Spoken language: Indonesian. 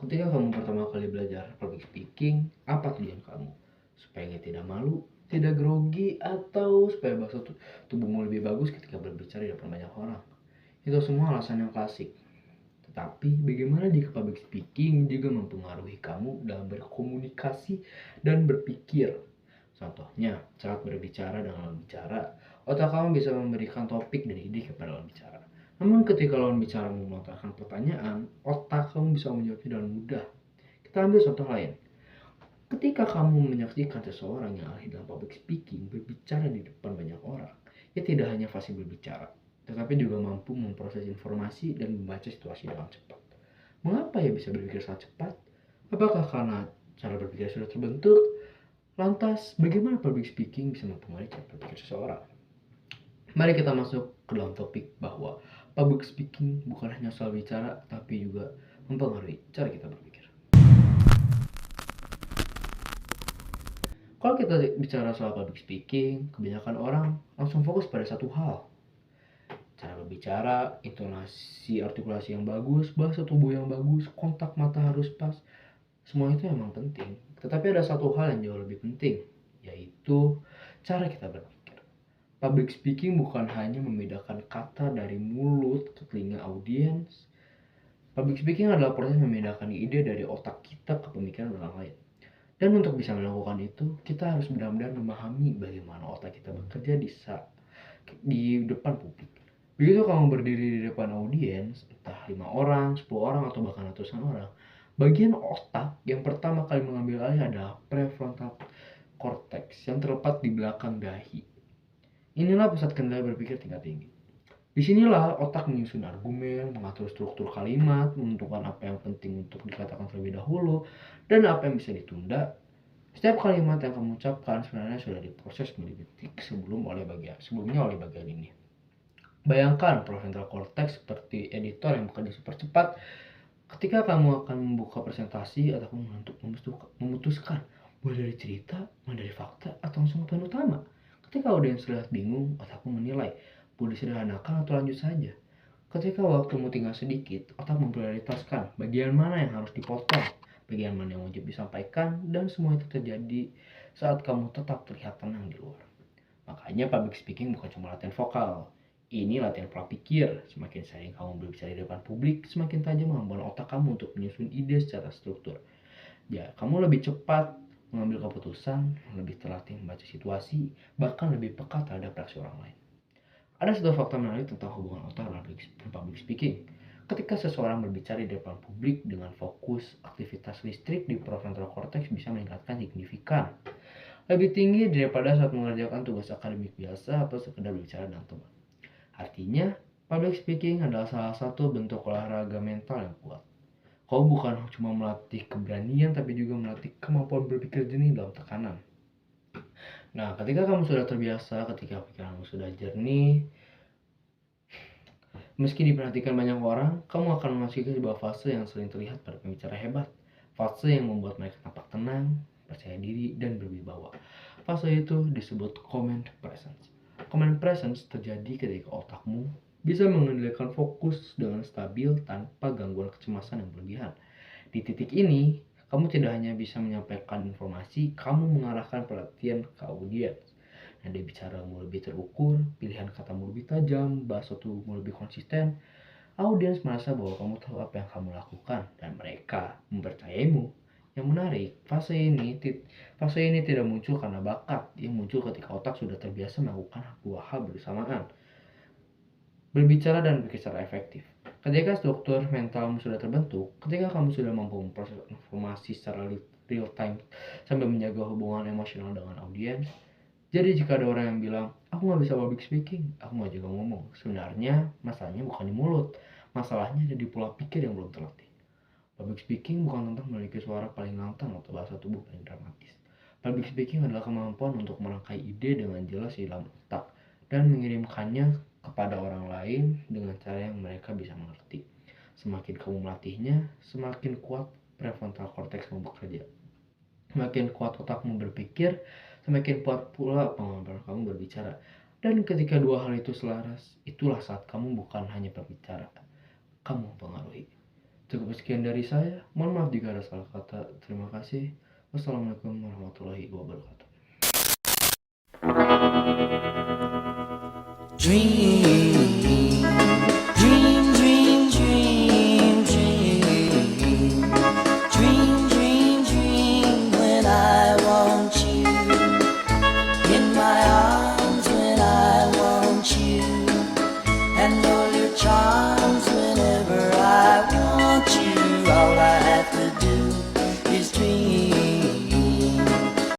Ketika kamu pertama kali belajar public speaking, apa tujuan kamu? Supaya tidak malu, tidak grogi, atau supaya bahasa tubuhmu lebih bagus ketika berbicara di depan banyak orang? Itu semua alasan yang klasik. Tetapi bagaimana jika public speaking juga mempengaruhi kamu dalam berkomunikasi dan berpikir? Contohnya, saat berbicara dengan lawan bicara, otak kamu bisa memberikan topik dan ide kepada lawan bicara. Namun ketika lawan bicara melontarkan pertanyaan, otak kamu bisa menjawabnya dengan mudah. Kita ambil contoh lain. Ketika kamu menyaksikan seseorang yang ahli dalam public speaking berbicara di depan banyak orang, ia tidak hanya fasih berbicara, tetapi juga mampu memproses informasi dan membaca situasi dengan cepat. Mengapa ia bisa berpikir sangat cepat? Apakah karena cara berpikir sudah terbentuk? Lantas, bagaimana public speaking bisa mempengaruhi cara berpikir seseorang? Mari kita masuk ke dalam topik bahwa public speaking bukan hanya soal bicara, tapi juga mempengaruhi cara kita berpikir. Kalau kita bicara soal public speaking, kebanyakan orang langsung fokus pada satu hal. Cara berbicara, intonasi, artikulasi yang bagus, bahasa tubuh yang bagus, kontak mata harus pas. Semua itu memang penting. Tetapi ada satu hal yang jauh lebih penting, yaitu cara kita berpikir. Public speaking bukan hanya membedakan kata dari mulut ke telinga audiens. Public speaking adalah proses membedakan ide dari otak kita ke pemikiran orang lain. Dan untuk bisa melakukan itu, kita harus benar-benar memahami bagaimana otak kita bekerja di depan publik. Begitu kamu berdiri di depan audiens, entah 5 orang, 10 orang, atau bahkan ratusan orang, bagian otak yang pertama kali mengambil alih adalah prefrontal cortex yang terletak di belakang dahi. Inilah pusat kendali berpikir tingkat tinggi. Disinilah otak menyusun argumen, mengatur struktur kalimat, menentukan apa yang penting untuk dikatakan terlebih dahulu, dan apa yang bisa ditunda. Setiap kalimat yang kamu ucapkan sebenarnya sudah diproses milidetik sebelumnya oleh bagian ini. Bayangkan prefrontal cortex seperti editor yang bekerja super cepat. Ketika kamu akan membuka presentasi atau untuk memutuskan mulai dari cerita, mulai dari fakta, atau langsung ke poin utama. Ketika audiens terlihat bingung, otakmu menilai boleh disederhanakan atau lanjut saja. Ketika waktumu tinggal sedikit, otak memprioritaskan bagian mana yang harus dipotong, bagian mana yang wajib disampaikan, dan semua itu terjadi saat kamu tetap terlihat tenang di luar. Makanya public speaking bukan cuma latihan vokal. Ini latihan pola pikir. Semakin sering kamu berbicara di depan publik, semakin tajam kemampuan otak kamu untuk menyusun ide secara struktur. Ya, kamu lebih cepat mengambil keputusan, lebih terlatih membaca situasi, bahkan lebih peka terhadap reaksi orang lain. Ada satu fakta menarik tentang hubungan otak dan public speaking. Ketika seseorang berbicara di depan publik dengan fokus, aktivitas listrik di prefrontal cortex bisa meningkatkan signifikan. Lebih tinggi daripada saat mengerjakan tugas akademik biasa atau sekedar berbicara dengan teman. Artinya, public speaking adalah salah satu bentuk olahraga mental yang kuat. Kau bukan cuma melatih keberanian, tapi juga melatih kemampuan berpikir jernih dalam tekanan. Nah, ketika kamu sudah terbiasa, ketika pikiranmu sudah jernih, meski diperhatikan banyak orang, kamu akan memasuki sebuah fase yang sering terlihat pada pembicara hebat. Fase yang membuat mereka tampak tenang, percaya diri, dan berwibawa. Fase itu disebut command presence. Command presence terjadi ketika otakmu bisa mengendalikan fokus dengan stabil tanpa gangguan kecemasan yang berlebihan. Di titik ini, kamu tidak hanya bisa menyampaikan informasi, kamu mengarahkan perhatian ke audiens. Nada bicaramu lebih terukur, pilihan katamu lebih tajam, bahasa tubuhmu lebih konsisten. Audiens merasa bahwa kamu tahu apa yang kamu lakukan dan mereka mempercayaimu. Yang menarik, fase ini tidak muncul karena bakat, dia muncul ketika otak sudah terbiasa melakukan dua hal bersamaan. Berbicara dan berpikir secara efektif. Ketika struktur mentalmu sudah terbentuk, ketika kamu sudah mampu memproses informasi secara real time sambil menjaga hubungan emosional dengan audiens. Jadi jika ada orang yang bilang, aku gak bisa public speaking, aku gak jago ngomong. Sebenarnya masalahnya bukan di mulut, masalahnya ada di pola pikir yang belum terlatih. Public speaking bukan tentang memiliki suara paling lantang atau bahasa tubuh paling dramatis. Public speaking adalah kemampuan untuk merangkai ide dengan jelas di dalam otak dan mengirimkannya kepada orang lain dengan cara yang mereka bisa mengerti. Semakin kamu melatihnya, semakin kuat prefrontal cortex bekerja. Semakin kuat otakmu berpikir, semakin kuat pula kemampuan kamu berbicara. Dan ketika dua hal itu selaras, itulah saat kamu bukan hanya berbicara, kamu mempengaruhi. Cukup sekian dari saya. Mohon maaf jika ada salah kata. Terima kasih. Wassalamualaikum warahmatullahi wabarakatuh. Dream, dream, dream, dream, dream. Dream, dream, dream when I want you. In my arms when I want you. And all your charms whenever I want you. All I have to do is dream.